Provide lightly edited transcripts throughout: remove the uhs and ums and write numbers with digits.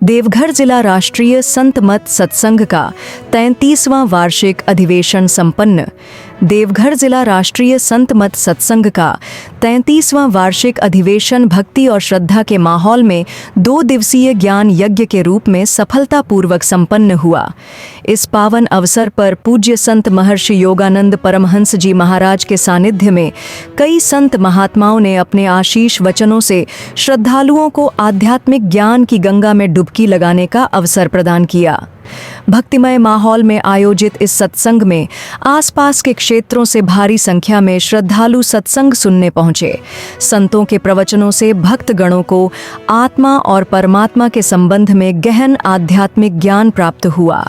देवघर जिला राष्ट्रीय संत मत सत्संग का 33वां वार्षिक अधिवेशन संपन्न। देवघर जिला राष्ट्रीय संत मत सत्संग का 33वां वार्षिक अधिवेशन भक्ति और श्रद्धा के माहौल में 2 दिवसीय ज्ञान यज्ञ के रूप में सफलतापूर्वक संपन्न हुआ। इस पावन अवसर पर पूज्य संत महर्षि योगानंद परमहंस जी महाराज के सानिध्य में कई संत महात्माओं ने अपने आशीष वचनों से श्रद्धालुओं को आध्यात्मिक ज्ञान की गंगा में डुबकी लगाने का अवसर प्रदान किया। भक्तिमय माहौल में आयोजित इस सत्संग में आसपास के क्षेत्रों से भारी संख्या में श्रद्धालु सत्संग सुनने पहुंचे। संतों के प्रवचनों से भक्तगणों को आत्मा और परमात्मा के संबंध में गहन आध्यात्मिक ज्ञान प्राप्त हुआ।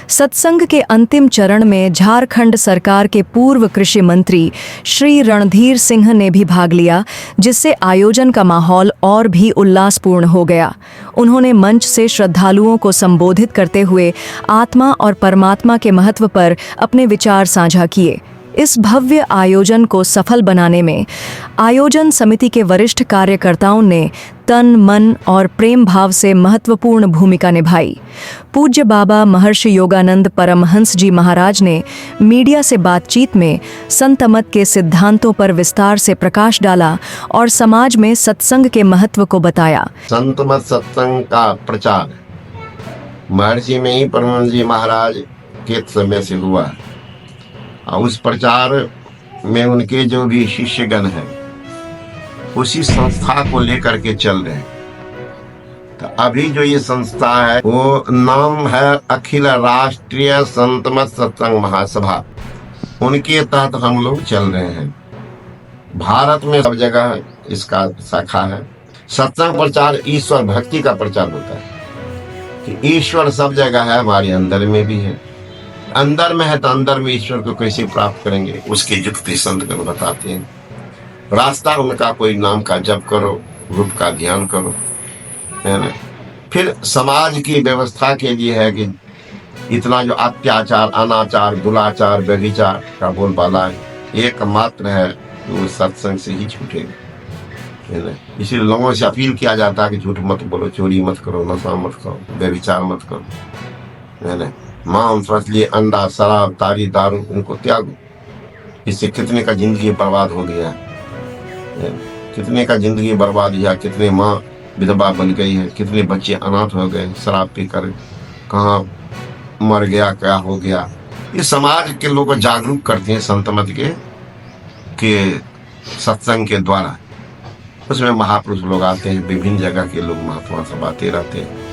सत्संग के अंतिम चरण में झारखंड सरकार के पूर्व कृषि मंत्री श्री रणधीर सिंह ने भी भाग लिया, जिससे आयोजन का माहौल और भी उल्लासपूर्ण हो गया। उन्होंने मंच से श्रद्धालुओं को संबोधित करते हुए आत्मा और परमात्मा के महत्व पर अपने विचार साझा किए। इस भव्य आयोजन को सफल बनाने में आयोजन समिति के वरिष्ठ कार्यकर्ताओं ने तन, मन और प्रेम भाव से महत्वपूर्ण भूमिका निभाई। पूज्य बाबा महर्षि योगानंद परमहंस जी महाराज ने मीडिया से बातचीत में संत मत के सिद्धांतों पर विस्तार से प्रकाश डाला और समाज में सत्संग के महत्व को बताया। संत मत सत्संग का प्रचार महर्षि में ही परमहंस जी महाराज के समय से हुआ और उस प्रचार में उनके जो भी शिष्यगण हैं उसी संस्था को लेकर के चल रहे हैं। तो अभी जो ये संस्था है वो नाम है अखिल राष्ट्रीय संत मत सत्संग महासभा। उनके तहत हम लोग चल रहे हैं। भारत में सब जगह इसका शाखा है। सत्संग प्रचार ईश्वर भक्ति का प्रचार होता है कि ईश्वर सब जगह है, हमारे अंदर में भी है। अंदर में है तो अंदर में ईश्वर को कैसे प्राप्त करेंगे, उसके युक्ति संतगण बताते हैं। रास्ता उनका कोई नाम का जप करो, रूप का ध्यान करो, है ना। फिर समाज की व्यवस्था के लिए है कि इतना जो अत्याचार, अनाचार, दुराचार, व्यभिचार का बोलबाला है एकमात्र है वो सत्संग से ही छूटेगा, है ना। इसलिए लोगों से अपील किया जाता है कि झूठ मत बोलो, चोरी मत करो, नशा मत करो, व्यभिचार मत करो, है ना। मांस, मछली, अंडा, शराब, तारी, दारू उनको त्यागो। इससे कितने का जिंदगी बर्बाद हो गया है, कितने का जिंदगी बर्बाद हुआ, कितने माँ विधवा बन गई है, कितने बच्चे अनाथ हो गए शराब पीकर, कहाँ मर गया, क्या हो गया। ये समाज के लोग जागरूक करते हैं संत मत के सत्संग के द्वारा। उसमें महापुरुष लोग आते हैं, विभिन्न जगह के लोग महात्मा सब आते रहते हैं,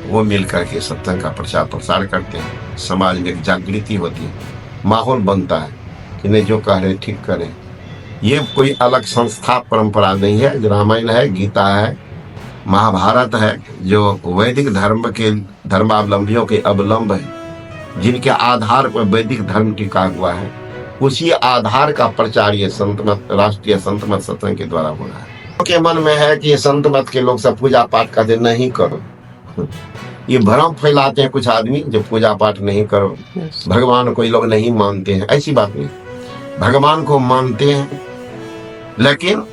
वो मिल करके सत्संग का प्रचार प्रसार करते हैं। समाज में एक जागृति होती है, माहौल बनता है कि नहीं जो कह रहे ठीक करें। ये कोई अलग संस्था परंपरा नहीं है। जो रामायण है, गीता है, महाभारत है, जो वैदिक धर्म के धर्मावलंबियों के अवलंब है, जिनके आधार पर वैदिक धर्म टिका हुआ है, उसी आधार का प्रचार ये संत मत राष्ट्रीय संत मत सत्संग के द्वारा हो रहा है। के मन में है कि ये संत मत के लोग सब पूजा पाठ करते नहीं करो। ये भ्रम फैलाते हैं कुछ आदमी, जो पूजा पाठ नहीं करो, भगवान को ये लोग नहीं मानते हैं। ऐसी बात नहीं, भगवान को मानते हैं, लेकिन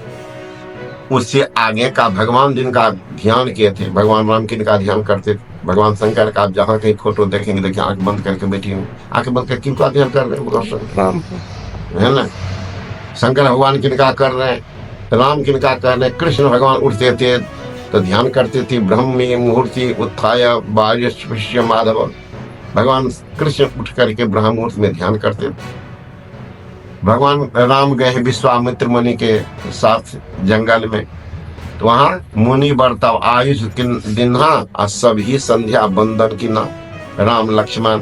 उससे आगे का भगवान जिनका ध्यान किए थे, भगवान राम किनका ध्यान करते थे, भगवान शंकर का। आप जहाँ कहीं फोटो देखेंगे, देखिए आंख बंद करके बैठी हूँ, आंख बंद करके किनका ध्यान कर रहे हैं, है ना। शंकर भगवान किनका कर रहे हैं, राम किनका कर रहे हैं। कृष्ण भगवान उठते थे तो ध्यान करते थे, ब्रह्मी मुहूर्ति उत्थाय बाह्य माधव। भगवान कृष्ण उठ करके ब्रह्म मुहूर्त में ध्यान करते थे। भगवान राम गए विश्वामित्र मुनि के साथ जंगल में, तो वहाँ मुनि बर्तव आयुष दिन्हा सभी संध्या बंदन की ना। राम लक्ष्मण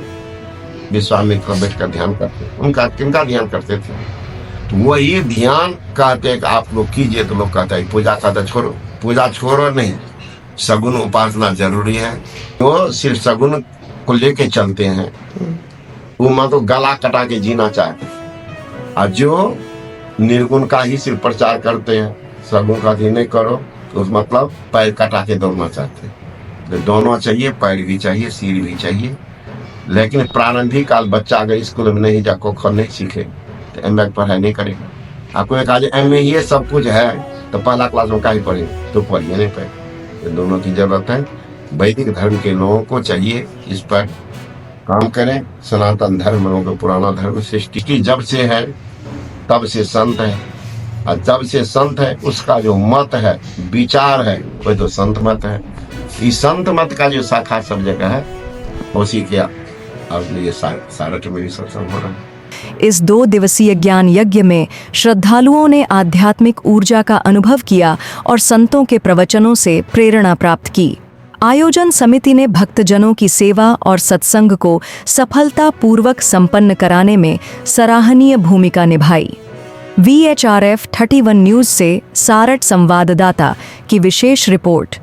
विश्वामित्र बैठ कर ध्यान करते, उनका किनका ध्यान करते थे। तो वही ध्यान कहते हैं कि आप लोग कीजिए, तो लोग कहते हैं पूजा का छोड़ो। पूजा छोड़ो नहीं, सगुन उपासना जरूरी है। वो सिर्फ सगुन को लेके चलते हैं, वो मतलब गला कटा के जीना चाहते हैं। और जो निर्गुण का ही सिर्फ प्रचार करते हैं, सगुन का नहीं करो, तो मतलब पैर कटा के दौड़ना चाहते हैं। तो दोनों चाहिए, पैर भी चाहिए, सिर भी चाहिए। लेकिन प्रारंभिक काल बच्चा अगर स्कूल में नहीं जाको खर नहीं सीखे तो एम पढ़ाई नहीं करेगा। आपको एक आज एम ये सब कुछ है तो पहला क्लास में का ही पढ़ेंगे, तो पढ़िए नहीं पाए। दोनों की जरूरत है। वैदिक धर्म के लोगों को चाहिए इस पर काम करें। सनातन धर्म लोगों का पुराना धर्म सृष्टि की जब से है तब से संत है, और जब से संत है उसका जो मत है, विचार है, वह तो संत मत है। इस संत मत का जो शाखा सब जगह है, उसी के अब ये सारठ में भी सत्संग हो रहा है। इस 2 दिवसीय ज्ञान यज्ञ में श्रद्धालुओं ने आध्यात्मिक ऊर्जा का अनुभव किया और संतों के प्रवचनों से प्रेरणा प्राप्त की। आयोजन समिति ने भक्तजनों की सेवा और सत्संग को सफलतापूर्वक संपन्न कराने में सराहनीय भूमिका निभाई। VHRF 31 न्यूज से सारठ संवाददाता की विशेष रिपोर्ट।